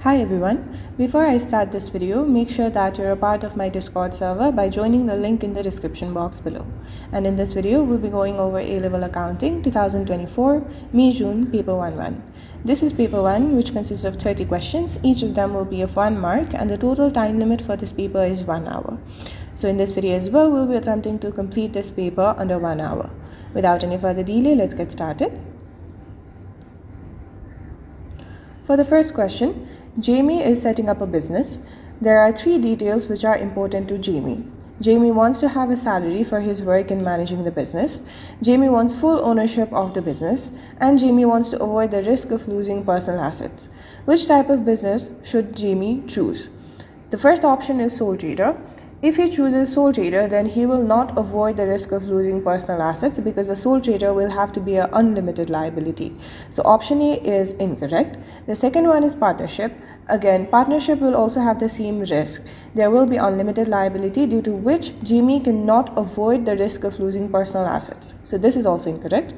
Hi everyone, before I start this video, make sure that you're a part of my Discord server by joining the link in the description box below. And in this video, we'll be going over A-Level Accounting 2024, May-June Paper 1-1. This is Paper 1, which consists of 30 questions. Each of them will be of 1 mark and the total time limit for this paper is 1 hour. So in this video as well, we'll be attempting to complete this paper under 1 hour. Without any further delay, let's get started. For the first question, Jamie is setting up a business. There are 3 details which are important to Jamie. Jamie wants to have a salary for his work in managing the business. Jamie wants full ownership of the business. And Jamie wants to avoid the risk of losing personal assets. Which type of business should Jamie choose? The first option is sole trader. If he chooses sole trader, then he will not avoid the risk of losing personal assets because a sole trader will have to be an unlimited liability. So option A is incorrect. The second one is partnership. Again, partnership will also have the same risk. There will be unlimited liability due to which Jamie cannot avoid the risk of losing personal assets. So this is also incorrect.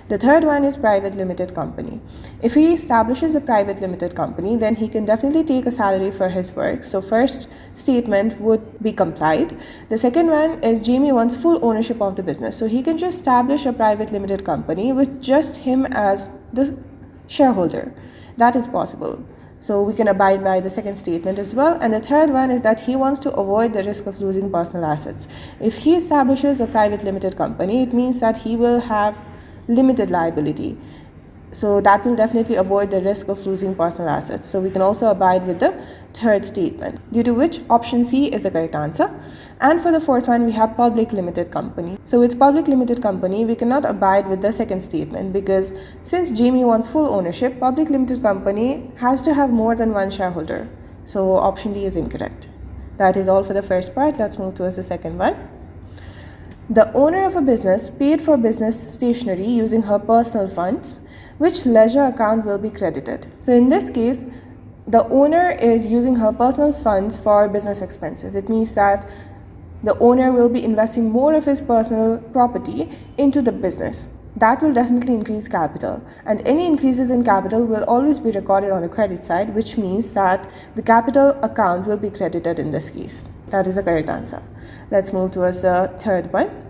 The third one is private limited company. If he establishes a private limited company, then he can definitely take a salary for his work. So first statement would be complied. The second one is Jamie wants full ownership of the business. So he can just establish a private limited company with just him as the shareholder. That is possible. So we can abide by the second statement as well. And the third one is that he wants to avoid the risk of losing personal assets. If he establishes a private limited company, it means that he will have limited liability. So that will definitely avoid the risk of losing personal assets. So we can also abide with the third statement, due to which option C is the correct answer. And for the fourth one, we have public limited company. So with public limited company, we cannot abide with the second statement because since Jamie wants full ownership, public limited company has to have more than one shareholder. So option D is incorrect. That is all for the first part. Let's move towards the second one. The owner of a business paid for business stationery using her personal funds. Which ledger account will be credited? So in this case, the owner is using her personal funds for business expenses. It means that the owner will be investing more of his personal property into the business. That will definitely increase capital, and any increases in capital will always be recorded on the credit side, which means that the capital account will be credited in this case. That is the correct answer. Let's move towards the third one.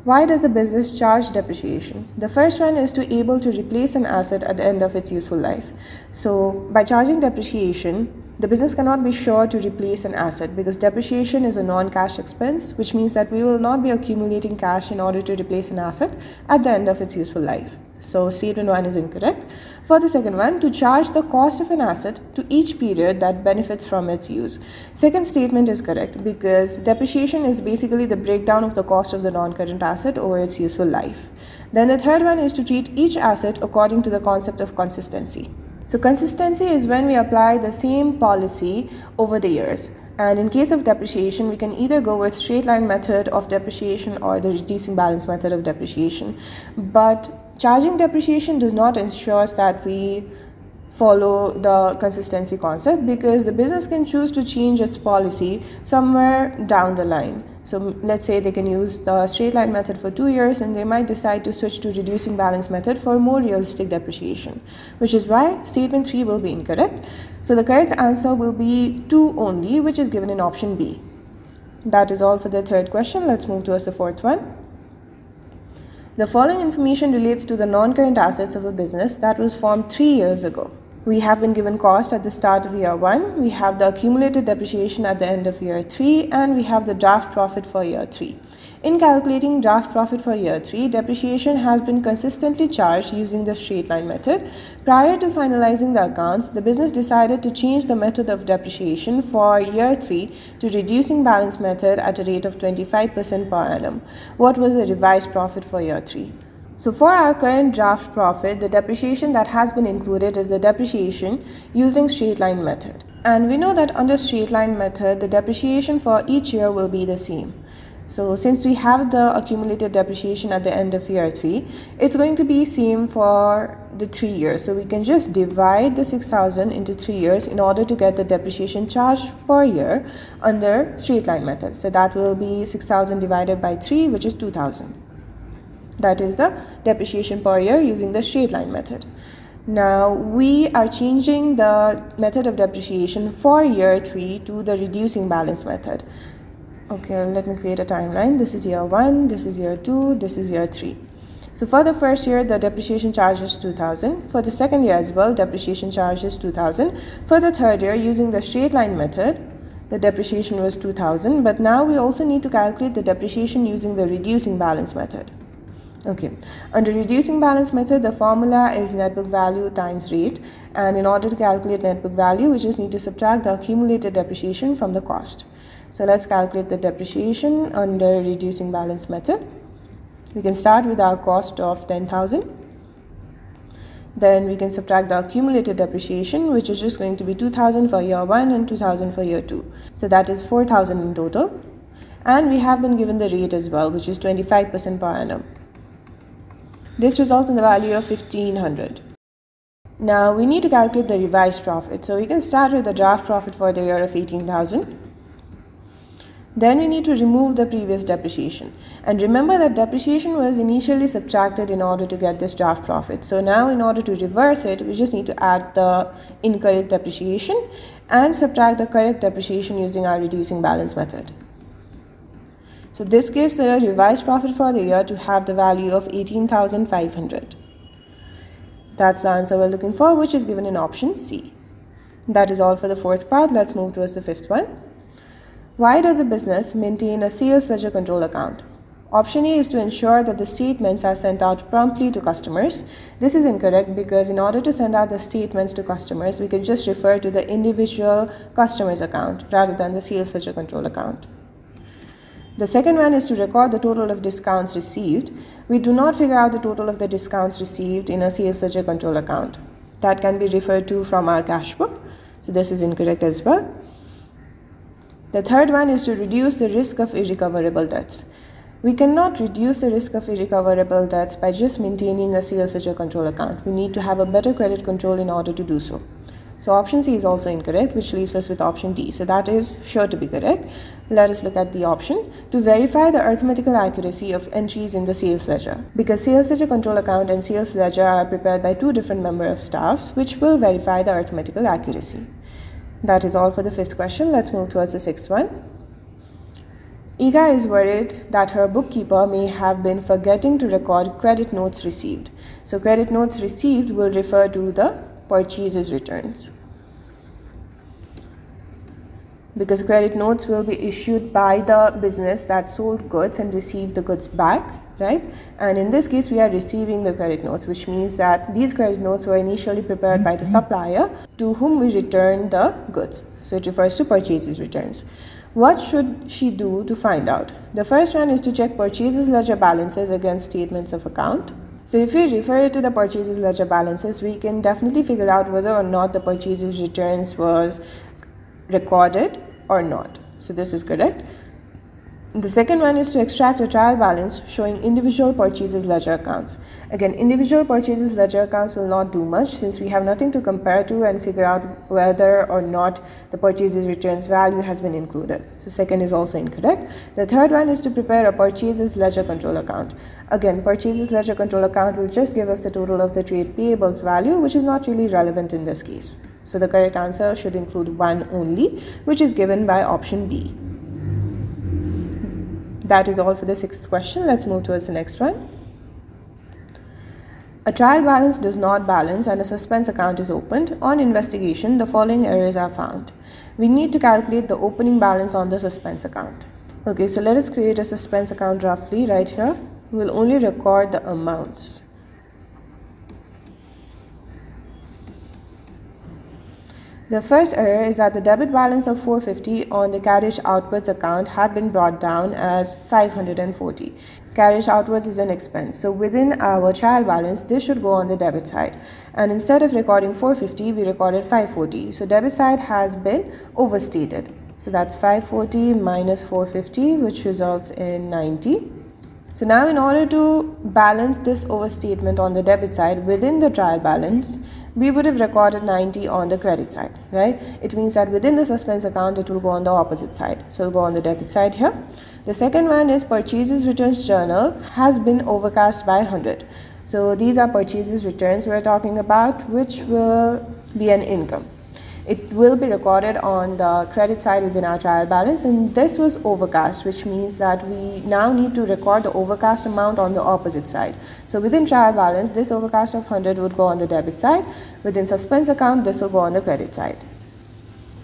Why does the business charge depreciation? The first one is to able to replace an asset at the end of its useful life. So by charging depreciation, the business cannot be sure to replace an asset because depreciation is a non-cash expense, which means that we will not be accumulating cash in order to replace an asset at the end of its useful life. So statement 1 is incorrect. For the second one, to charge the cost of an asset to each period that benefits from its use. Second statement is correct because depreciation is basically the breakdown of the cost of the non-current asset over its useful life. Then the third one is to treat each asset according to the concept of consistency. So consistency is when we apply the same policy over the years. And in case of depreciation, we can either go with straight line method of depreciation or the reducing balance method of depreciation. But charging depreciation does not ensure that we follow the consistency concept because the business can choose to change its policy somewhere down the line. So let's say they can use the straight line method for 2 years and they might decide to switch to reducing balance method for more realistic depreciation, which is why statement 3 will be incorrect. So the correct answer will be 2 only, which is given in option B. That is all for the third question. Let's move towards the fourth one. The following information relates to the non-current assets of a business that was formed 3 years ago. We have been given cost at the start of year 1, we have the accumulated depreciation at the end of year 3, and we have the draft profit for year 3. In calculating draft profit for year 3, depreciation has been consistently charged using the straight line method. Prior to finalizing the accounts, the business decided to change the method of depreciation for year 3 to reducing balance method at a rate of 25% per annum. What was the revised profit for year 3? So for our current draft profit, the depreciation that has been included is the depreciation using straight line method. And we know that under straight line method, the depreciation for each year will be the same. So since we have the accumulated depreciation at the end of year 3, it's going to be same for the 3 years. So we can just divide the 6,000 into 3 years in order to get the depreciation charge per year under straight line method. So that will be 6,000 divided by 3, which is 2,000. That is the depreciation per year using the straight line method. Now we are changing the method of depreciation for year 3 to the reducing balance method. Okay, let me create a timeline. This is year 1, this is year 2, this is year 3. So for the first year, the depreciation charge is 2000. For the second year as well, depreciation charge is 2000. For the third year, using the straight line method, the depreciation was 2000. But now we also need to calculate the depreciation using the reducing balance method. Okay, under reducing balance method, the formula is net book value times rate, and in order to calculate net book value, we just need to subtract the accumulated depreciation from the cost. So let's calculate the depreciation under reducing balance method. We can start with our cost of 10,000. Then we can subtract the accumulated depreciation, which is just going to be 2,000 for year 1 and 2,000 for year 2. So that is 4,000 in total. And we have been given the rate as well, which is 25% per annum. This results in the value of 1,500. Now we need to calculate the revised profit. So we can start with the draft profit for the year of 18,000. Then we need to remove the previous depreciation. And remember that depreciation was initially subtracted in order to get this draft profit. So now in order to reverse it, we just need to add the incorrect depreciation and subtract the correct depreciation using our reducing balance method. So this gives the revised profit for the year to have the value of 18,500. That's the answer we're looking for, which is given in option C. That is all for the fourth part. Let's move towards the fifth one. Why does a business maintain a sales ledger control account? Option A is to ensure that the statements are sent out promptly to customers. This is incorrect because in order to send out the statements to customers, we can just refer to the individual customer's account rather than the sales ledger control account. The second one is to record the total of discounts received. We do not figure out the total of the discounts received in a sales ledger control account. That can be referred to from our cash book. So this is incorrect as well. The third one is to reduce the risk of irrecoverable debts. We cannot reduce the risk of irrecoverable debts by just maintaining a sales ledger control account. We need to have a better credit control in order to do so. So option C is also incorrect, which leaves us with option D. So that is sure to be correct. Let us look at the option to verify the arithmetical accuracy of entries in the sales ledger. Because sales ledger control account and sales ledger are prepared by two different members of staffs, which will verify the arithmetical accuracy. That is all for the fifth question. Let's move towards the sixth one. Ika is worried that her bookkeeper may have been forgetting to record credit notes received. So credit notes received will refer to the purchases returns. Because credit notes will be issued by the business that sold goods and received the goods back, right? And in this case, we are receiving the credit notes, which means that these credit notes were initially prepared by the supplier to whom we return the goods. So it refers to purchases returns. What should she do to find out? The first one is to check purchases ledger balances against statements of account. So if we refer to the purchases ledger balances, we can definitely figure out whether or not the purchases returns was recorded or not. So this is correct. The second one is to extract a trial balance showing individual purchases ledger accounts. Again, individual purchases ledger accounts will not do much since we have nothing to compare to and figure out whether or not the purchases returns value has been included. So second is also incorrect. The third one is to prepare a purchases ledger control account. Again, purchases ledger control account will just give us the total of the trade payables value, which is not really relevant in this case. So the correct answer should include one only, which is given by option B. That is all for the sixth question. Let's move towards the next one. A trial balance does not balance and a suspense account is opened. On investigation, the following errors are found. We need to calculate the opening balance on the suspense account. Okay, so let us create a suspense account roughly right here. We will only record the amounts. The first error is that the debit balance of 450 on the carriage outwards account had been brought down as 540. Carriage outwards is an expense. So within our trial balance, this should go on the debit side. And instead of recording 450, we recorded 540. So debit side has been overstated. So that's 540 minus 450, which results in 90. So now in order to balance this overstatement on the debit side within the trial balance, we would have recorded 90 on the credit side, right? It means that within the suspense account, it will go on the opposite side. So it'll go on the debit side here. The second one is purchases returns journal has been overcast by 100. So these are purchases returns we're talking about, which will be an income. It will be recorded on the credit side within our trial balance, and this was overcast, which means that we now need to record the overcast amount on the opposite side. So within trial balance, this overcast of 100 would go on the debit side. Within suspense account, this will go on the credit side.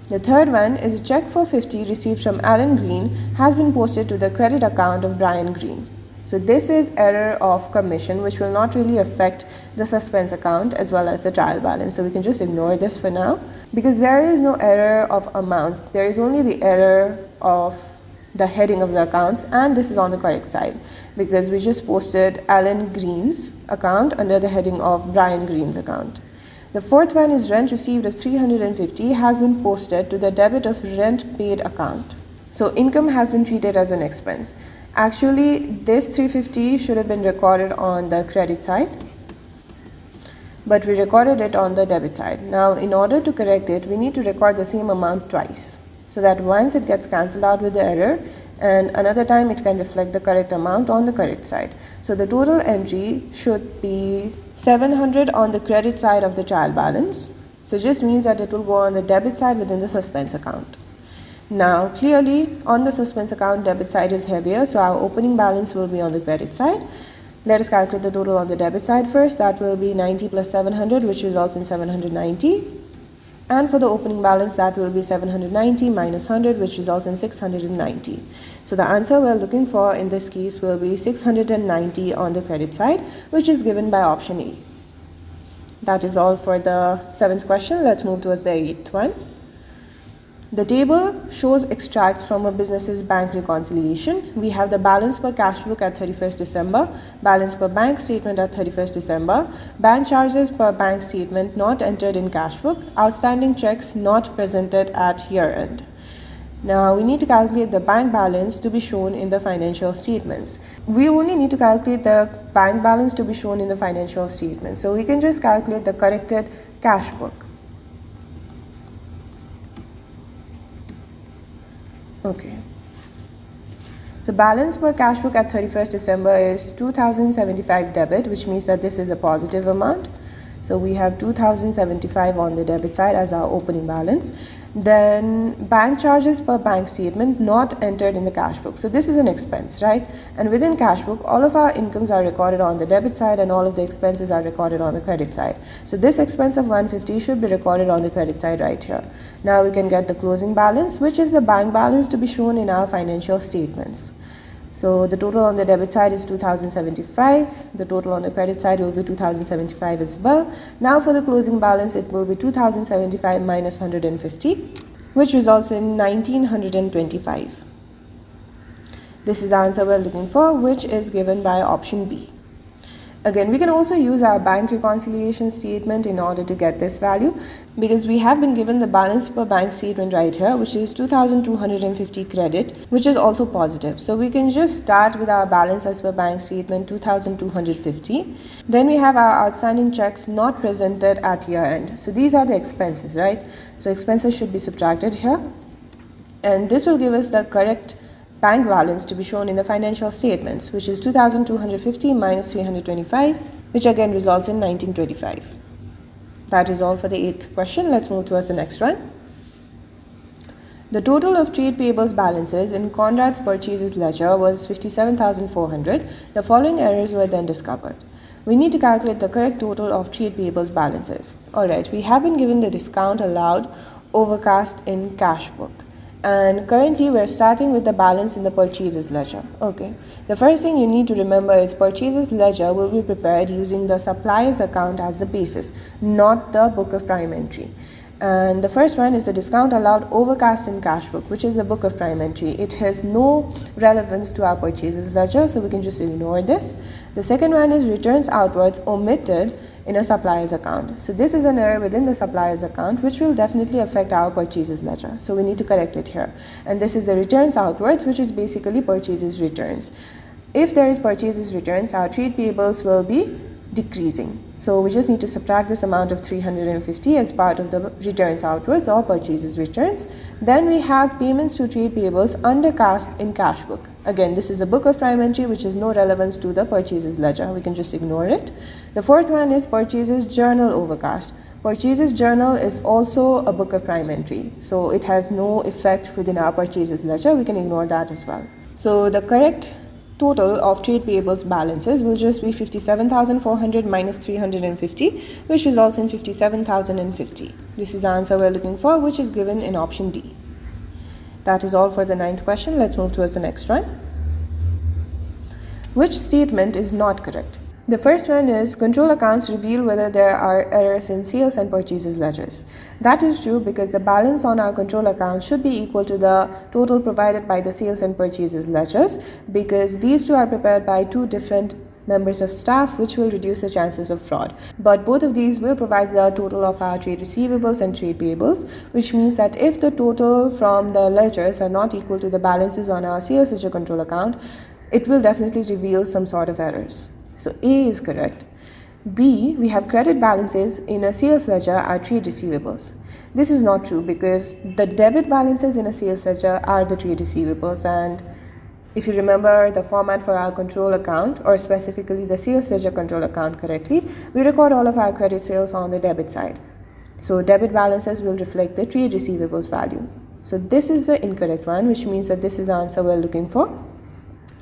The third one is a check for 50 received from Alan Green has been posted to the credit account of Brian Green. So this is error of commission, which will not really affect the suspense account as well as the trial balance. So we can just ignore this for now because there is no error of amounts. There is only the error of the heading of the accounts, and this is on the correct side because we just posted Alan Green's account under the heading of Brian Green's account. The fourth one is rent received of 350 has been posted to the debit of rent paid account. So income has been treated as an expense. Actually, this 350 should have been recorded on the credit side, but we recorded it on the debit side. Now, in order to correct it, we need to record the same amount twice, so that once it gets cancelled out with the error, and another time it can reflect the correct amount on the correct side. So the total entry should be 700 on the credit side of the trial balance. So it just means that it will go on the debit side within the suspense account. Now, clearly on the suspense account, debit side is heavier, so our opening balance will be on the credit side. Let us calculate the total on the debit side first. That will be 90 plus 700, which results in 790. And for the opening balance, that will be 790 minus 100, which results in 690. So the answer we're looking for in this case will be 690 on the credit side, which is given by option A. That is all for the 7th question. Let's move towards the 8th one. The table shows extracts from a business's bank reconciliation. We have the balance per cash book at 31st December, balance per bank statement at 31st December, bank charges per bank statement not entered in cash book, outstanding checks not presented at year end. Now we need to calculate the bank balance to be shown in the financial statements. We only need to calculate the bank balance to be shown in the financial statements. So we can just calculate the corrected cash book. Okay, so balance per cash book at 31st December is 2075 debit, which means that this is a positive amount. So we have 2075 on the debit side as our opening balance. Then bank charges per bank statement not entered in the cash book. So this is an expense, right? And within cash book, all of our incomes are recorded on the debit side and all of the expenses are recorded on the credit side. So this expense of 150 should be recorded on the credit side right here. Now we can get the closing balance, which is the bank balance to be shown in our financial statements. So the total on the debit side is 2075. The total on the credit side will be 2075 as well. Now for the closing balance, it will be 2075 minus 150, which results in 1925. This is the answer we're looking for, which is given by option B. Again, we can also use our bank reconciliation statement in order to get this value, because we have been given the balance per bank statement right here, which is 2250 credit, which is also positive. So we can just start with our balance as per bank statement 2250. Then we have our outstanding checks not presented at year end. So these are the expenses, right? So expenses should be subtracted here, and this will give us the correct bank balance to be shown in the financial statements, which is 2250 minus 325, which again results in 1925. That is all for the 8th question. Let's move towards the next one. The total of trade payables balances in Conrad's purchases ledger was 57,400. The following errors were then discovered. We need to calculate the correct total of trade payables balances. Alright, we have been given the discount allowed overcast in cash book. And currently we're starting with the balance in the purchases ledger. Okay, the first thing you need to remember is purchases ledger will be prepared using the suppliers account as the basis, not the book of prime entry. And the first one is the discount allowed overcast in cash book, which is the book of prime entry. It has no relevance to our purchases ledger, so we can just ignore this. The second one is returns outwards omitted in a supplier's account. So this is an error within the supplier's account, which will definitely affect our purchases ledger. So we need to correct it here. And this is the returns outwards, which is basically purchases returns. If there is purchases returns, our trade payables will be decreasing. So we just need to subtract this amount of 350 as part of the returns outwards or purchases returns. Then we have payments to trade payables undercast in cash book. Again, this is a book of prime entry which has no relevance to the purchases ledger. We can just ignore it. The fourth one is purchases journal overcast. Purchases journal is also a book of prime entry, so it has no effect within our purchases ledger. We can ignore that as well. So the correct total of trade payables balances will just be 57,400 minus 350, which results in 57,050. This is the answer we're looking for, which is given in option D. That is all for the 9th question. Let's move towards the next one. Which statement is not correct? The first one is control accounts reveal whether there are errors in sales and purchases ledgers. That is true because the balance on our control account should be equal to the total provided by the sales and purchases ledgers, because these two are prepared by two different members of staff, which will reduce the chances of fraud. But both of these will provide the total of our trade receivables and trade payables, which means that if the total from the ledgers are not equal to the balances on our sales ledger control account, it will definitely reveal some sort of errors. So A is correct. B, we have credit balances in a sales ledger are trade receivables. This is not true because the debit balances in a sales ledger are the trade receivables, and if you remember the format for our control account, or specifically the sales ledger control account correctly, we record all of our credit sales on the debit side. So debit balances will reflect the trade receivables value. So this is the incorrect one, which means that this is the answer we're looking for.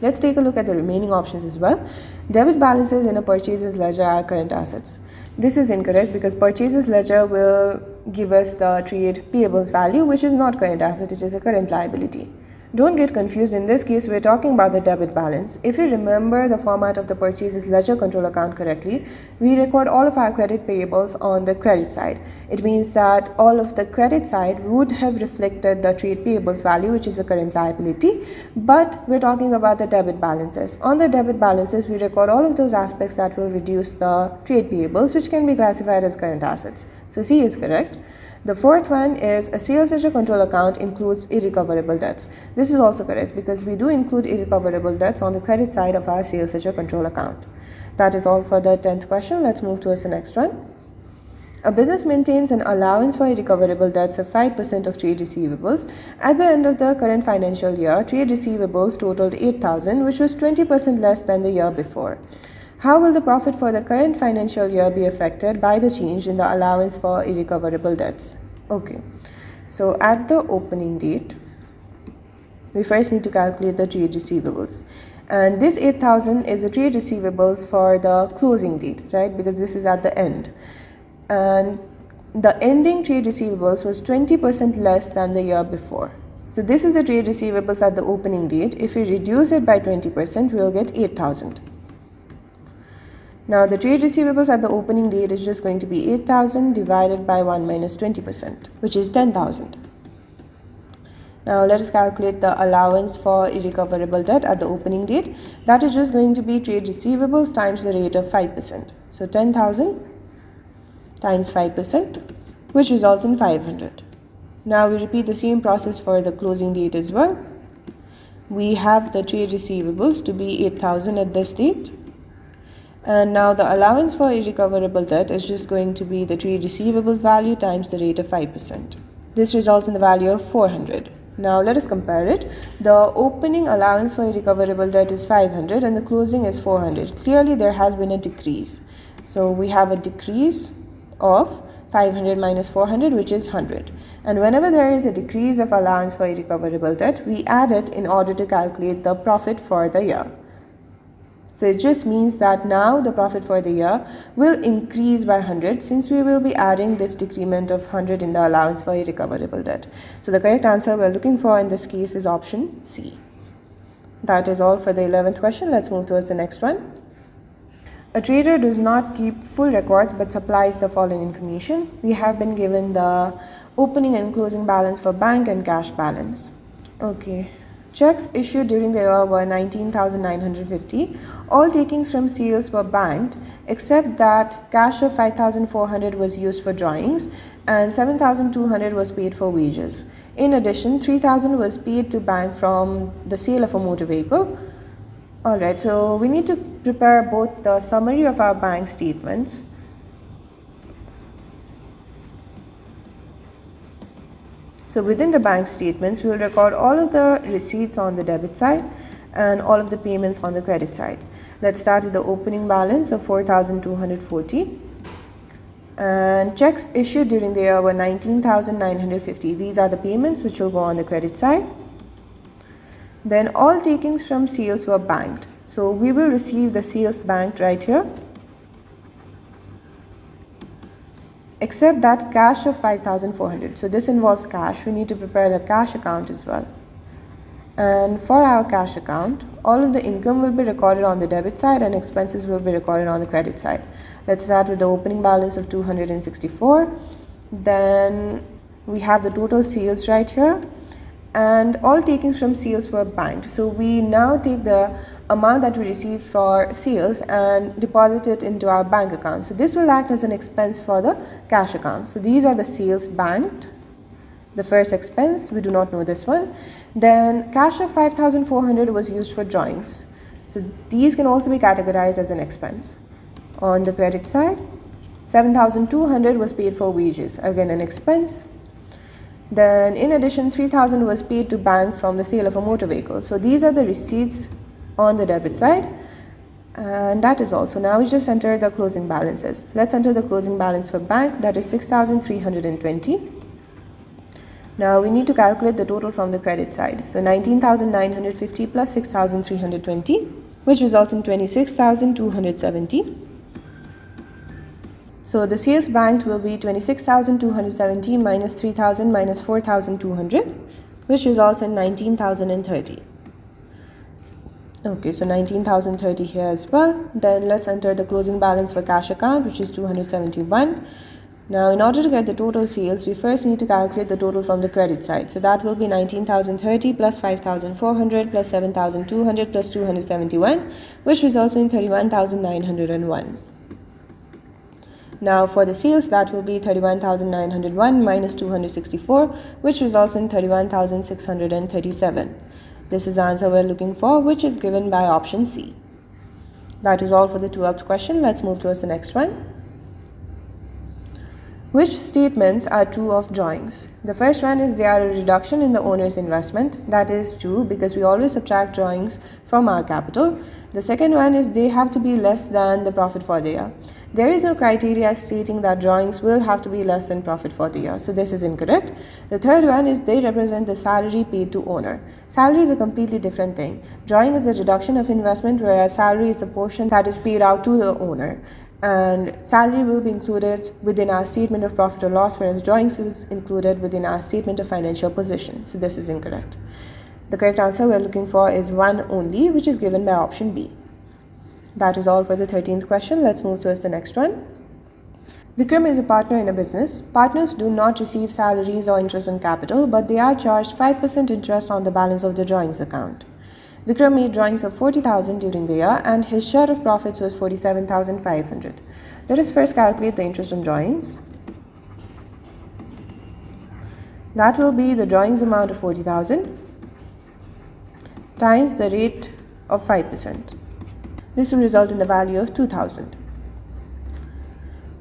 Let's take a look at the remaining options as well. Debit balances in a purchases ledger are current assets. This is incorrect because purchases ledger will give us the trade payables value, which is not current asset, it is a current liability. Don't get confused, in this case we're talking about the debit balance. If you remember the format of the purchases ledger control account correctly, we record all of our credit payables on the credit side. It means that all of the credit side would have reflected the trade payables value, which is a current liability, but we're talking about the debit balances. On the debit balances, we record all of those aspects that will reduce the trade payables, which can be classified as current assets. So C is correct. The fourth one is a sales ledger control account includes irrecoverable debts. This is also correct because we do include irrecoverable debts on the credit side of our sales ledger control account. That is all for the 10th question. Let's move towards the next one. A business maintains an allowance for irrecoverable debts of 5% of trade receivables. At the end of the current financial year, trade receivables totaled 8,000, which was 20% less than the year before. How will the profit for the current financial year be affected by the change in the allowance for irrecoverable debts? Okay, so at the opening date, we first need to calculate the trade receivables. And this 8,000 is the trade receivables for the closing date, right? Because this is at the end. And the ending trade receivables was 20% less than the year before. So this is the trade receivables at the opening date. If we reduce it by 20%, we'll get 8,000. Now the trade receivables at the opening date is just going to be 8,000 divided by 1 minus 20%, which is 10,000. Now let us calculate the allowance for irrecoverable debt at the opening date. That is just going to be trade receivables times the rate of 5%. So 10,000 times 5%, which results in 500. Now we repeat the same process for the closing date as well. We have the trade receivables to be 8,000 at this date. And now the allowance for irrecoverable debt is just going to be the trade receivables value times the rate of 5%. This results in the value of 400. Now let us compare it. The opening allowance for irrecoverable debt is 500 and the closing is 400. Clearly there has been a decrease. So we have a decrease of 500 minus 400, which is 100. And whenever there is a decrease of allowance for irrecoverable debt, we add it in order to calculate the profit for the year. So it just means that now the profit for the year will increase by 100 since we will be adding this decrement of 100 in the allowance for irrecoverable debt. So the correct answer we're looking for in this case is option C. That is all for the 11th question. Let's move towards the next one. A trader does not keep full records but supplies the following information. We have been given the opening and closing balance for bank and cash balance. Okay. Checks issued during the year were 19,950. All takings from sales were banked except that cash of 5,400 was used for drawings and 7,200 was paid for wages. In addition, 3,000 was paid to bank from the sale of a motor vehicle. Alright, so we need to prepare both the summary of our bank statements So within the bank statements, we will record all of the receipts on the debit side and all of the payments on the credit side. Let's start with the opening balance of 4,240. And checks issued during the year were 19,950. These are the payments which will go on the credit side. Then all takings from sales were banked. So we will receive the sales banked right here. Except that cash of 5,400. So this involves cash. We need to prepare the cash account as well. And for our cash account, all of the income will be recorded on the debit side and expenses will be recorded on the credit side. Let's start with the opening balance of 264. Then we have the total sales right here. And all takings from sales were banked. So we now take the amount that we received for sales and deposit it into our bank account. So this will act as an expense for the cash account. So these are the sales banked. The first expense, we do not know this one. Then cash of 5,400 was used for drawings. So these can also be categorized as an expense. On the credit side, 7,200 was paid for wages, again an expense. Then in addition, 3,000 was paid to bank from the sale of a motor vehicle. So these are the receipts on the debit side. And that is all. So now we just enter the closing balances. Let's enter the closing balance for bank, that is 6,320. Now we need to calculate the total from the credit side. So 19,950 plus 6,320, which results in 26,270. So the sales banked will be 26,270 minus 3,000 minus 4,200, which results in 19,030. Okay, so 19,030 here as well. Then let's enter the closing balance for cash account, which is 271. Now in order to get the total sales, we first need to calculate the total from the credit side. So that will be 19,030 plus 5,400 plus 7,200 plus 271, which results in 31,901. Now for the sales, that will be 31,901 minus 264, which results in 31,637. This is the answer we're looking for, which is given by option C. That is all for the 12th question. Let's move towards the next one. Which statements are true of drawings? The first one is they are a reduction in the owner's investment. That is true because we always subtract drawings from our capital. The second one is they have to be less than the profit for the year. There is no criteria stating that drawings will have to be less than profit for the year. So this is incorrect. The third one is they represent the salary paid to owner. Salary is a completely different thing. Drawing is a reduction of investment, whereas salary is the portion that is paid out to the owner. And salary will be included within our statement of profit or loss, whereas drawings is included within our statement of financial position. So this is incorrect. The correct answer we're looking for is one only, which is given by option B. That is all for the 13th question. Let's move towards the next one. Vikram is a partner in a business. Partners do not receive salaries or interest on capital, but they are charged 5% interest on the balance of the drawings account. Vikram made drawings of 40,000 during the year and his share of profits was 47,500. Let us first calculate the interest on drawings. That will be the drawings amount of 40,000 times the rate of 5%. This will result in the value of 2,000.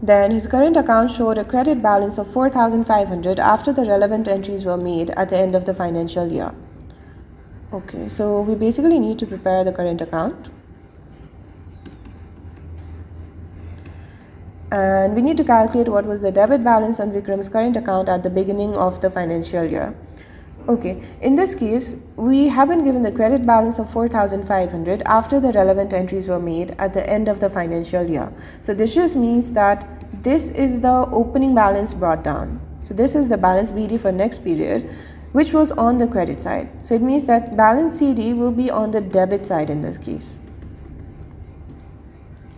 Then his current account showed a credit balance of 4,500 after the relevant entries were made at the end of the financial year. Okay, so we basically need to prepare the current account. And we need to calculate what was the debit balance on Vikram's current account at the beginning of the financial year. Okay, in this case, we have been given the credit balance of 4,500 after the relevant entries were made at the end of the financial year. So this just means that this is the opening balance brought down. So this is the balance BD for next period, which was on the credit side. So it means that balance CD will be on the debit side in this case.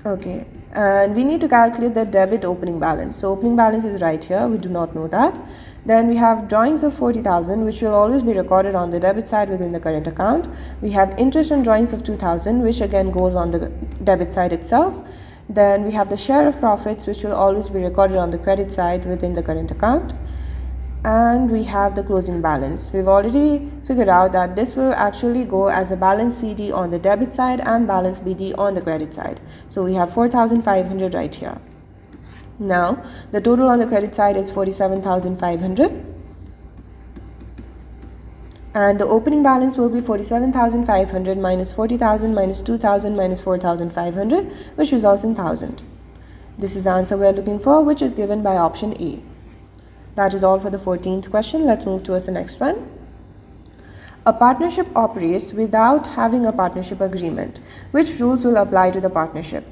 Okay, and we need to calculate the debit opening balance. So opening balance is right here, we do not know that. Then we have drawings of 40,000, which will always be recorded on the debit side within the current account. We have interest on drawings of 2,000, which again goes on the debit side itself. Then we have the share of profits, which will always be recorded on the credit side within the current account. and we have the closing balance. We've already figured out that this will actually go as a balance CD on the debit side and balance BD on the credit side. So we have 4,500 right here. Now the total on the credit side is 47,500, and the opening balance will be 47,500 minus 40,000 minus 2,000 minus 4,500, which results in 1,000. This is the answer we are looking for, which is given by option A. That is all for the 14th question. Let's move towards the next one. A partnership operates without having a partnership agreement. Which rules will apply to the partnership?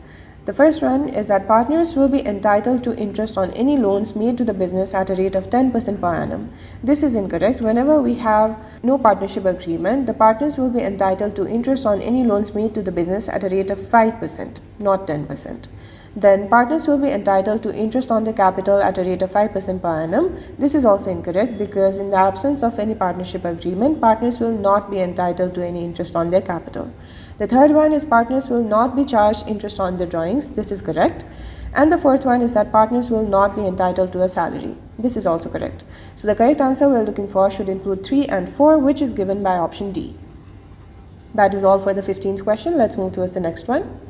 The first one is that partners will be entitled to interest on any loans made to the business at a rate of 10% per annum. This is incorrect. Whenever we have no partnership agreement, the partners will be entitled to interest on any loans made to the business at a rate of 5%, not 10%. Then partners will be entitled to interest on the capital at a rate of 5% per annum. This is also incorrect because in the absence of any partnership agreement, partners will not be entitled to any interest on their capital. The third one is partners will not be charged interest on the drawings. This is correct. And the fourth one is that partners will not be entitled to a salary. This is also correct. So the correct answer we're looking for should include 3 and 4, which is given by option D. That is all for the 15th question. Let's move towards the next one.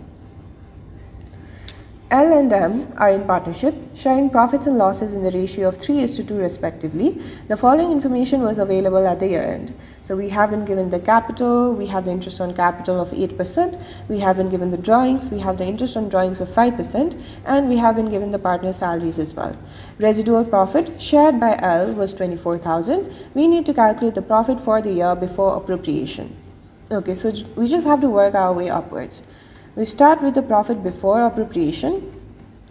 L and M are in partnership, sharing profits and losses in the ratio of 3:2 respectively. The following information was available at the year end. So we have been given the capital, we have the interest on capital of 8%, we have been given the drawings, we have the interest on drawings of 5%, and we have been given the partner salaries as well. Residual profit shared by L was 24,000. We need to calculate the profit for the year before appropriation. Okay, so we just have to work our way upwards. We start with the profit before appropriation,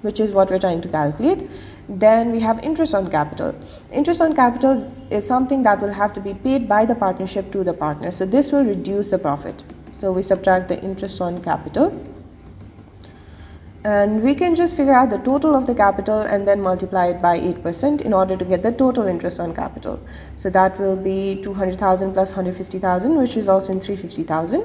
which is what we're trying to calculate. Then we have interest on capital. Interest on capital is something that will have to be paid by the partnership to the partner. So this will reduce the profit. So we subtract the interest on capital. And we can just figure out the total of the capital and then multiply it by 8% in order to get the total interest on capital. So that will be 200,000 plus 150,000, which results in 350,000.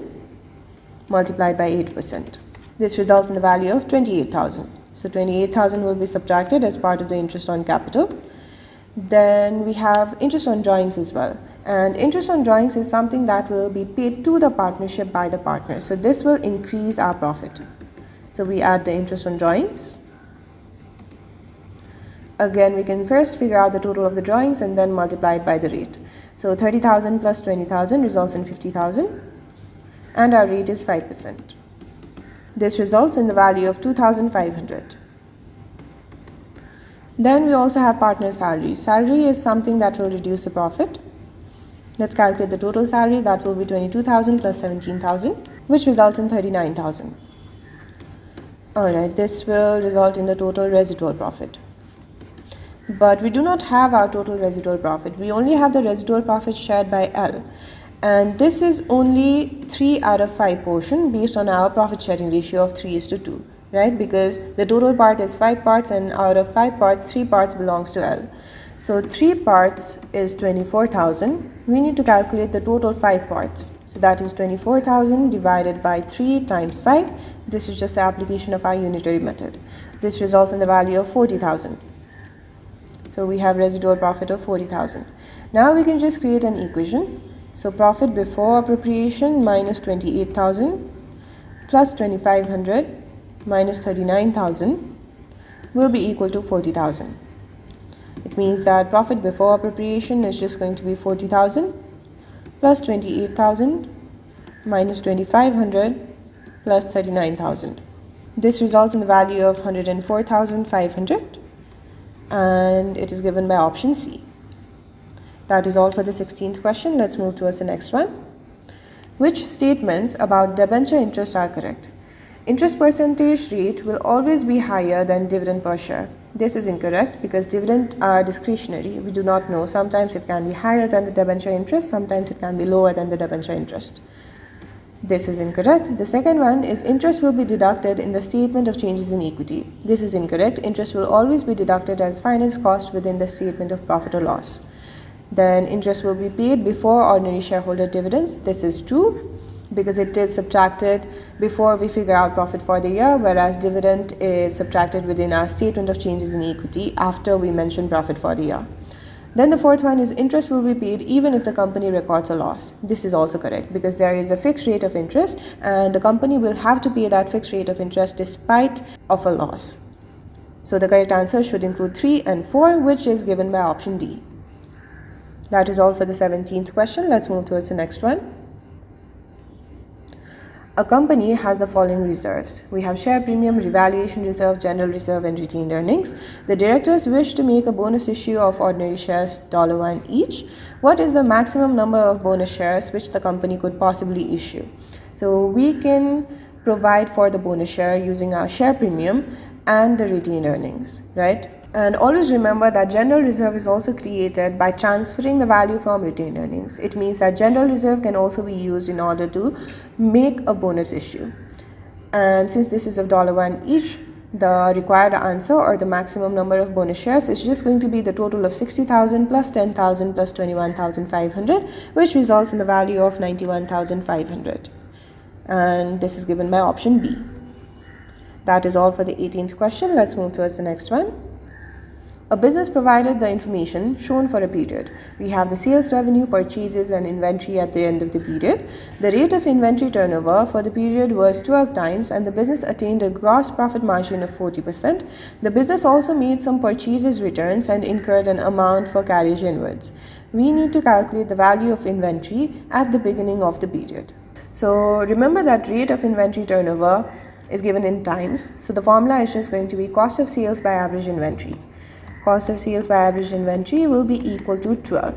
Multiplied by 8%. This results in the value of 28,000. So 28,000 will be subtracted as part of the interest on capital. Then we have interest on drawings as well. And interest on drawings is something that will be paid to the partnership by the partner. So this will increase our profit. So we add the interest on drawings. Again, we can first figure out the total of the drawings and then multiply it by the rate. So 30,000 plus 20,000 results in 50,000. And our rate is 5%. This results in the value of 2,500. Then we also have partner salary. Salary is something that will reduce the profit. Let's calculate the total salary. That will be 22,000 plus 17,000, which results in 39,000. Alright, this will result in the total residual profit. But we do not have our total residual profit. We only have the residual profit shared by L. And this is only 3 out of 5 portion based on our profit sharing ratio of 3:2, right? Because the total part is 5 parts and out of 5 parts, 3 parts belongs to L. So 3 parts is 24,000. We need to calculate the total 5 parts. So that is 24,000 divided by 3 times 5. This is just the application of our unitary method. This results in the value of 40,000. So we have residual profit of 40,000. Now we can just create an equation. So profit before appropriation minus 28,000 plus 2,500 minus 39,000 will be equal to 40,000. It means that profit before appropriation is just going to be 40,000 plus 28,000 minus 2,500 plus 39,000. This results in the value of 104,500 and it is given by option C. That is all for the 16th question. Let's move towards the next one. Which statements about debenture interest are correct? Interest percentage rate will always be higher than dividend per share. This is incorrect because dividend are discretionary. We do not know. Sometimes it can be higher than the debenture interest. Sometimes it can be lower than the debenture interest. This is incorrect. The second one is interest will be deducted in the statement of changes in equity. This is incorrect. Interest will always be deducted as finance cost within the statement of profit or loss. Then interest will be paid before ordinary shareholder dividends. This is true because it is subtracted before we figure out profit for the year, whereas dividend is subtracted within our statement of changes in equity after we mention profit for the year. Then the fourth one is interest will be paid even if the company records a loss. This is also correct because there is a fixed rate of interest and the company will have to pay that fixed rate of interest despite of a loss. So the correct answer should include 3 and 4, which is given by option D. That is all for the 17th question. Let's move towards the next one. A company has the following reserves. We have share premium, revaluation reserve, general reserve, and retained earnings. The directors wish to make a bonus issue of ordinary shares $1 each. What is the maximum number of bonus shares which the company could possibly issue? So we can provide for the bonus share using our share premium and the retained earnings, right? And always remember that general reserve is also created by transferring the value from retained earnings. It means that general reserve can also be used in order to make a bonus issue. And since this is of $1 each, the required answer or the maximum number of bonus shares is just going to be the total of 60,000 plus 10,000 plus 21,500, which results in the value of 91,500. And this is given by option B. That is all for the 18th question. Let's move towards the next one. A business provided the information shown for a period. We have the sales revenue, purchases, and inventory at the end of the period. The rate of inventory turnover for the period was 12 times and the business attained a gross profit margin of 40%. The business also made some purchases returns and incurred an amount for carriage inwards. We need to calculate the value of inventory at the beginning of the period. So remember that rate of inventory turnover is given in times. So the formula is just going to be cost of sales by average inventory. Cost of sales by average inventory will be equal to 12.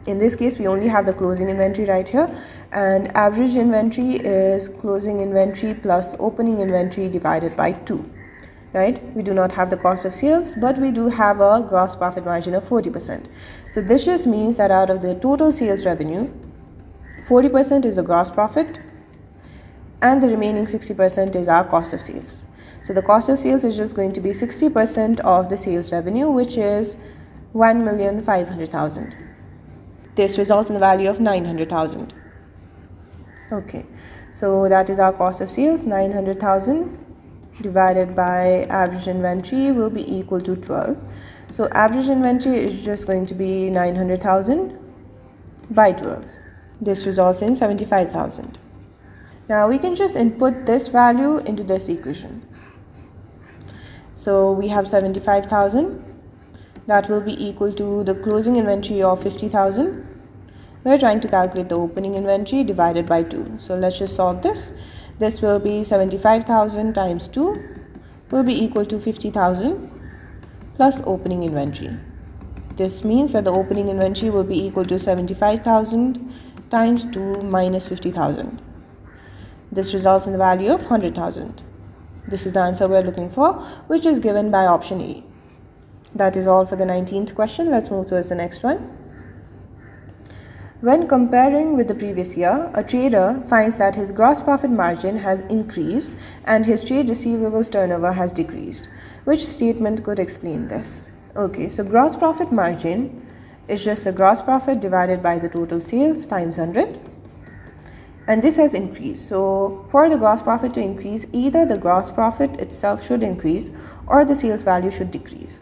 In this case, we only have the closing inventory right here, and average inventory is closing inventory plus opening inventory divided by 2, right? We do not have the cost of sales, but we do have a gross profit margin of 40%. So this just means that out of the total sales revenue, 40% is the gross profit and the remaining 60% is our cost of sales. So the cost of sales is just going to be 60% of the sales revenue, which is 1,500,000. This results in the value of 900,000. Okay, so that is our cost of sales. 900,000 divided by average inventory will be equal to 12. So average inventory is just going to be 900,000 by 12. This results in 75,000. Now we can just input this value into this equation. So we have 75,000, that will be equal to the closing inventory of 50,000. We're trying to calculate the opening inventory divided by 2. So let's just solve this. This will be 75,000 times 2 will be equal to 50,000 plus opening inventory. This means that the opening inventory will be equal to 75,000 times 2 minus 50,000. This results in the value of 100,000. This is the answer we're looking for, which is given by option A. That is all for the 19th question. Let's move towards the next one. When comparing with the previous year, a trader finds that his gross profit margin has increased and his trade receivables turnover has decreased. Which statement could explain this? Okay, so gross profit margin is just the gross profit divided by the total sales times 100. And this has increased. So for the gross profit to increase, either the gross profit itself should increase or the sales value should decrease.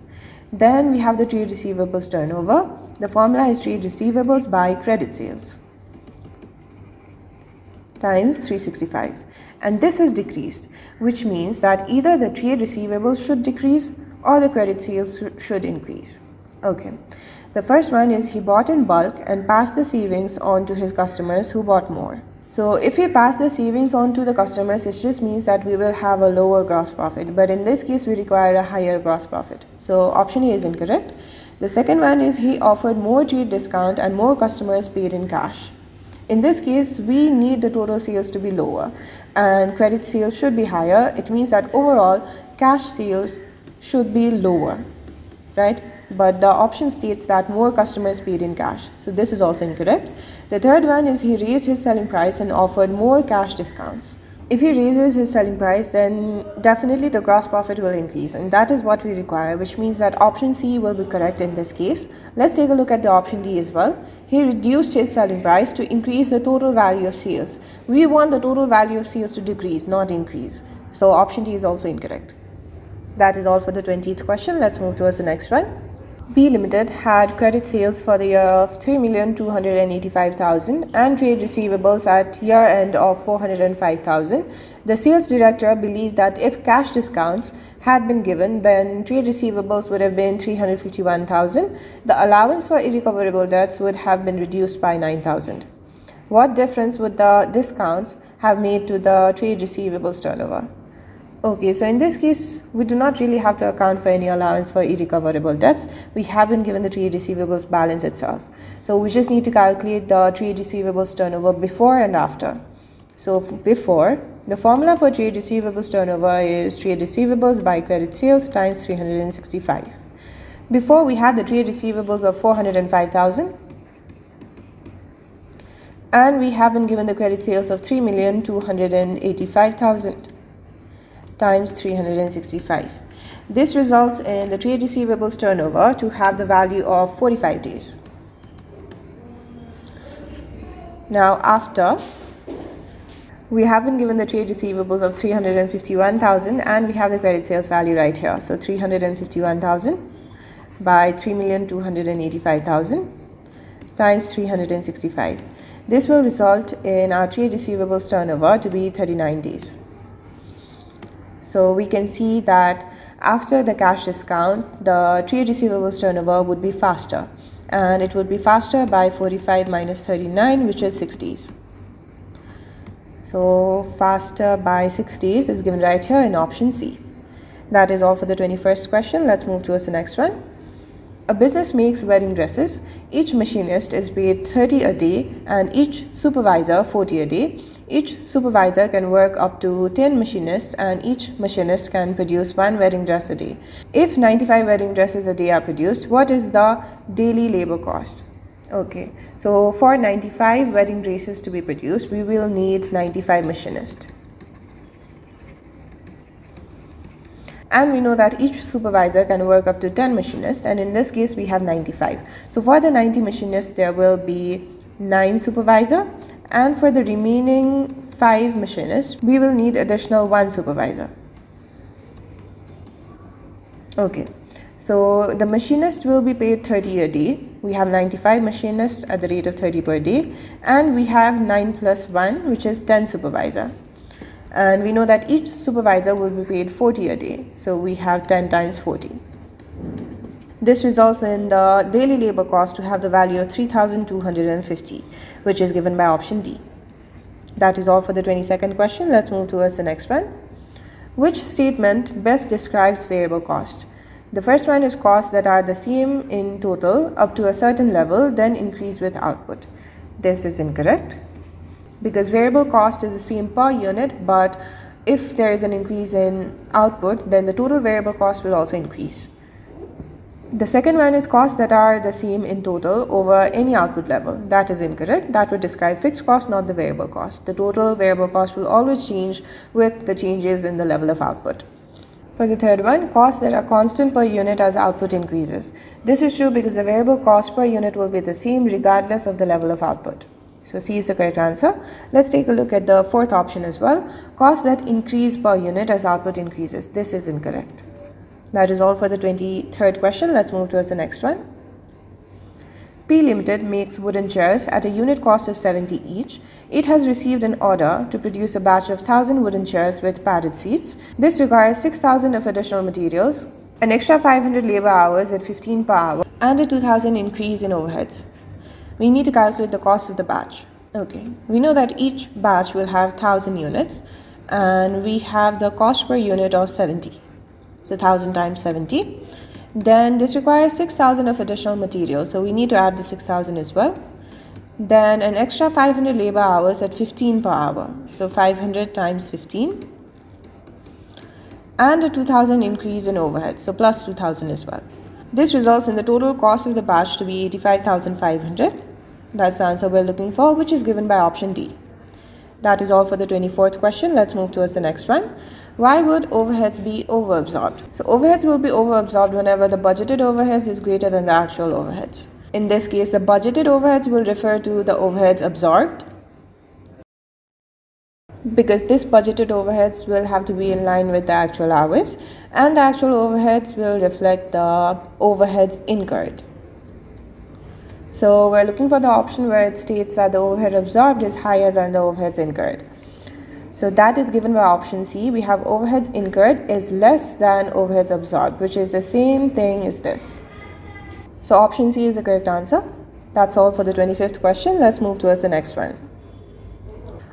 Then we have the trade receivables turnover. The formula is trade receivables by credit sales times 365. And this has decreased, which means that either the trade receivables should decrease or the credit sales should increase. Okay. The first one is he bought in bulk and passed the savings on to his customers who bought more. So if we pass the savings on to the customers, it just means that we will have a lower gross profit. But in this case, we require a higher gross profit. So option A is incorrect. The second one is he offered more trade discount and more customers paid in cash. In this case, we need the total sales to be lower and credit sales should be higher. It means that overall cash sales should be lower, right? But the option states that more customers paid in cash. So this is also incorrect. The third one is he raised his selling price and offered more cash discounts. If he raises his selling price, then definitely the gross profit will increase, and that is what we require, which means that option C will be correct in this case. Let's take a look at the option D as well. He reduced his selling price to increase the total value of sales. We want the total value of sales to decrease, not increase. So option D is also incorrect. That is all for the 20th question. Let's move towards the next one. B Limited had credit sales for the year of 3,285,000 and trade receivables at year end of 405,000. The sales director believed that if cash discounts had been given, then trade receivables would have been 351,000. The allowance for irrecoverable debts would have been reduced by 9,000. What difference would the discounts have made to the trade receivables turnover? Okay, so in this case, we do not really have to account for any allowance for irrecoverable debts. We have been given the trade receivables balance itself. So we just need to calculate the trade receivables turnover before and after. So before, the formula for trade receivables turnover is trade receivables by credit sales times 365. Before, we had the trade receivables of 405,000 and we have been given the credit sales of 3,285,000 times 365. This results in the trade receivables turnover to have the value of 45 days. Now after, we have been given the trade receivables of 351,000 and we have the credit sales value right here. So 351,000 by 3,285,000 times 365. This will result in our trade receivables turnover to be 39 days. So we can see that after the cash discount, the trade receivables turnover would be faster, and it would be faster by 45 minus 39, which is 6 days. So faster by 6 days is given right here in option C. That is all for the 21st question. Let's move towards the next one. A business makes wedding dresses. Each machinist is paid 30 a day and each supervisor 40 a day. Each supervisor can work up to 10 machinists and each machinist can produce 1 wedding dress a day. If 95 wedding dresses a day are produced, what is the daily labor cost? Okay, so for 95 wedding dresses to be produced, we will need 95 machinists. And we know that each supervisor can work up to 10 machinists, and in this case we have 95. So for the 90 machinists there will be 9 supervisors, and for the remaining 5 machinists we will need additional 1 supervisor. Okay, so the machinist will be paid 30 a day. We have 95 machinists at the rate of 30 per day, and we have 9 plus 1, which is 10 supervisor. And we know that each supervisor will be paid 40 a day, so we have 10 times 40. This results in the daily labor cost to have the value of 3,250, which is given by option D. That is all for the 22nd question. Let's move towards the next one. Which statement best describes variable cost? The first one is costs that are the same in total up to a certain level, then increase with output. This is incorrect, because variable cost is the same per unit, but if there is an increase in output, then the total variable cost will also increase. The second one is costs that are the same in total over any output level. That is incorrect. That would describe fixed cost, not the variable cost. The total variable cost will always change with the changes in the level of output. For the third one, costs that are constant per unit as output increases. This is true because the variable cost per unit will be the same regardless of the level of output. So C is the correct answer. Let's take a look at the fourth option as well. Costs that increase per unit as output increases. This is incorrect. That is all for the 23rd question. Let's move towards the next one. P Limited makes wooden chairs at a unit cost of 70 each. It has received an order to produce a batch of 1,000 wooden chairs with padded seats. This requires 6,000 of additional materials, an extra 500 labor hours at 15 per hour, and a 2,000 increase in overheads. We need to calculate the cost of the batch. Okay, we know that each batch will have 1,000 units, and we have the cost per unit of 70. So 1,000 times 70. Then this requires 6,000 of additional material, so we need to add the 6,000 as well. Then an extra 500 labor hours at 15 per hour, so 500 times 15. And a 2,000 increase in overhead, so plus 2,000 as well. This results in the total cost of the batch to be 85,500. That's the answer we're looking for, which is given by option D. That is all for the 24th question. Let's move towards the next one. Why would overheads be overabsorbed? So overheads will be overabsorbed whenever the budgeted overheads is greater than the actual overheads. In this case, the budgeted overheads will refer to the overheads absorbed, because this budgeted overheads will have to be in line with the actual hours, and the actual overheads will reflect the overheads incurred. So we're looking for the option where it states that the overhead absorbed is higher than the overheads incurred. So that is given by option C. We have overheads incurred is less than overheads absorbed, which is the same thing as this. So option C is the correct answer. That's all for the 25th question. Let's move towards the next one.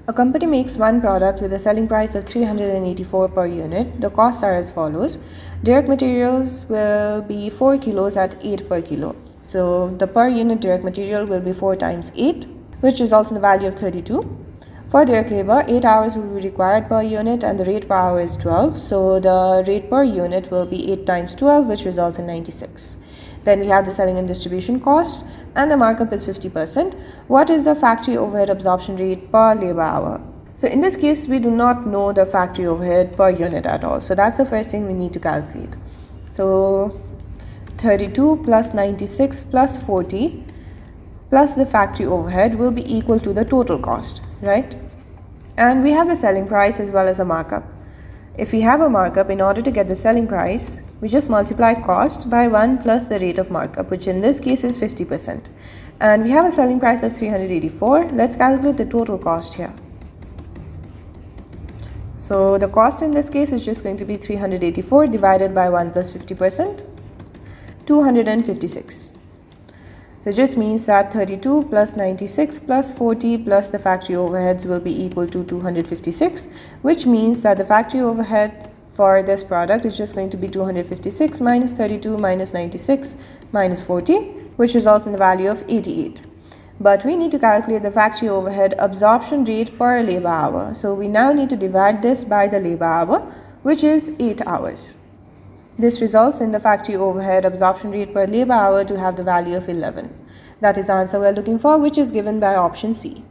A company makes one product with a selling price of 384 per unit. The costs are as follows. Direct materials will be 4 kilos at 8 per kilo. So the per unit direct material will be 4 times 8, which results in the value of 32. For direct labor, 8 hours will be required per unit and the rate per hour is 12. So the rate per unit will be 8 times 12, which results in 96. Then we have the selling and distribution cost, and the markup is 50%. What is the factory overhead absorption rate per labor hour? So in this case, we do not know the factory overhead per unit at all. So that's the first thing we need to calculate. So 32 plus 96 plus 40 plus the factory overhead will be equal to the total cost, right? And we have the selling price as well as a markup. If we have a markup, in order to get the selling price, we just multiply cost by 1 plus the rate of markup, which in this case is 50%. And we have a selling price of 384. Let's calculate the total cost here. So the cost in this case is just going to be 384 divided by 1 plus 50%, 256. So it just means that 32 plus 96 plus 40 plus the factory overheads will be equal to 256, which means that the factory overhead for this product is just going to be 256 minus 32 minus 96 minus 40, which results in the value of 88. But we need to calculate the factory overhead absorption rate per labor hour. So we now need to divide this by the labor hour, which is 8 hours. This results in the factory overhead absorption rate per labor hour to have the value of 11. That is the answer we're looking for, which is given by option C.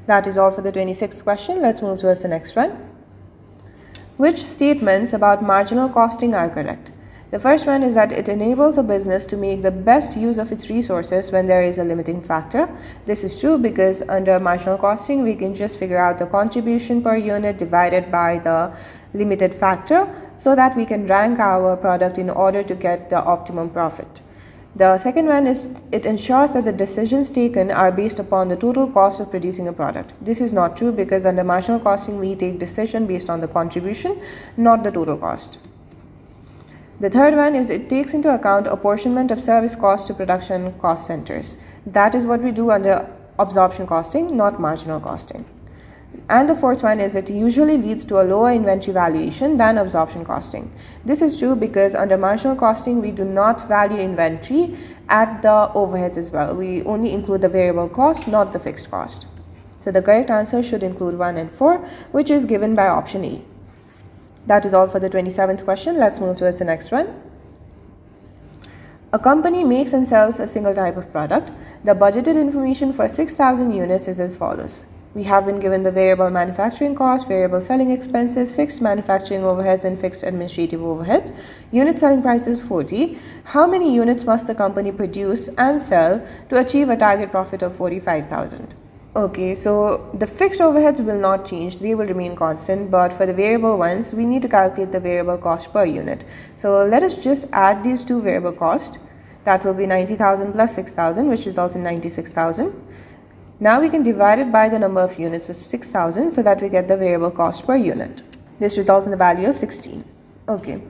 That is all for the 26th question. Let's move towards the next one. Which statements about marginal costing are correct? The first one is that it enables a business to make the best use of its resources when there is a limiting factor. This is true because under marginal costing, we can just figure out the contribution per unit divided by the limited factor so that we can rank our product in order to get the optimum profit. The second one is it ensures that the decisions taken are based upon the total cost of producing a product. This is not true because under marginal costing, we take decision based on the contribution, not the total cost. The third one is it takes into account apportionment of service cost to production cost centers. That is what we do under absorption costing, not marginal costing. And the fourth one is it usually leads to a lower inventory valuation than absorption costing. This is true because under marginal costing, we do not value inventory at the overheads as well. We only include the variable cost, not the fixed cost. So the correct answer should include 1 and 4, which is given by option A. That is all for the 27th question. Let's move towards the next one. A company makes and sells a single type of product. The budgeted information for 6,000 units is as follows. We have been given the variable manufacturing cost, variable selling expenses, fixed manufacturing overheads, and fixed administrative overheads. Unit selling price is 40. How many units must the company produce and sell to achieve a target profit of 45,000? Okay, so the fixed overheads will not change, they will remain constant, but for the variable ones, we need to calculate the variable cost per unit. So let us just add these two variable costs. That will be 90,000 plus 6,000, which results in 96,000. Now we can divide it by the number of units of 6,000 so that we get the variable cost per unit. This results in the value of 16. Okay,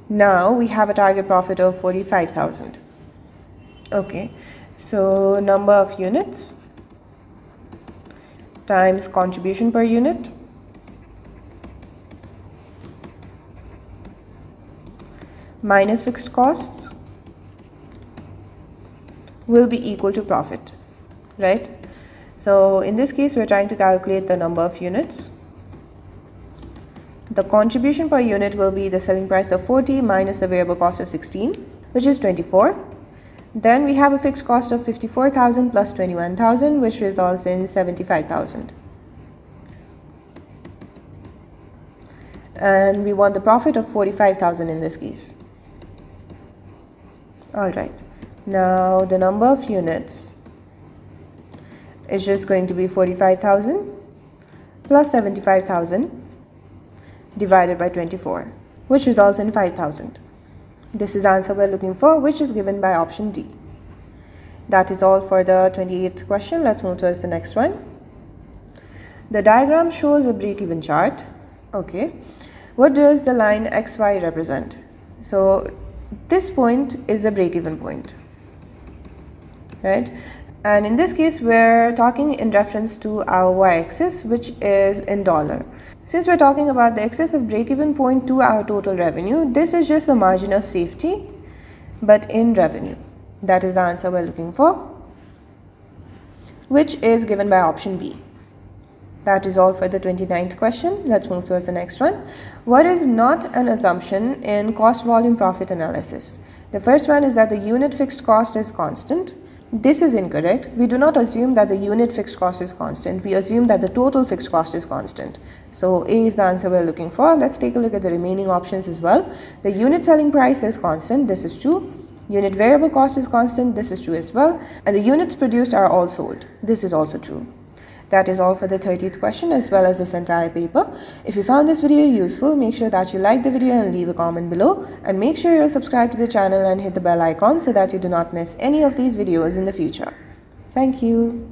now we have a target profit of 45,000. Okay, so number of units times contribution per unit minus fixed costs will be equal to profit, right? So in this case, we're trying to calculate the number of units. The contribution per unit will be the selling price of 40 minus the variable cost of 16, which is 24. Then we have a fixed cost of 54,000 plus 21,000, which results in 75,000. And we want the profit of 45,000 in this case. All right. Now the number of units is just going to be 45,000 plus 75,000 divided by 24, which results in 5,000. This is the answer we're looking for, which is given by option D. That is all for the 28th question. Let's move towards the next one. The diagram shows a break-even chart. Okay. What does the line XY represent? So this point is a break-even point, right? And in this case, we're talking in reference to our y-axis, which is in dollar. Since we're talking about the excess of break-even point to our total revenue, this is just the margin of safety, but in revenue. That is the answer we're looking for, which is given by option B. That is all for the 29th question. Let's move towards the next one. What is not an assumption in cost volume profit analysis? The first one is that the unit fixed cost is constant. This is incorrect. We do not assume that the unit fixed cost is constant. We assume that the total fixed cost is constant. So A is the answer we're looking for. Let's take a look at the remaining options as well. The unit selling price is constant. This is true. Unit variable cost is constant. This is true as well. And the units produced are all sold. This is also true. That is all for the 30th question as well as this entire paper. If you found this video useful, make sure that you like the video and leave a comment below. And make sure you're subscribed to the channel and hit the bell icon so that you do not miss any of these videos in the future. Thank you.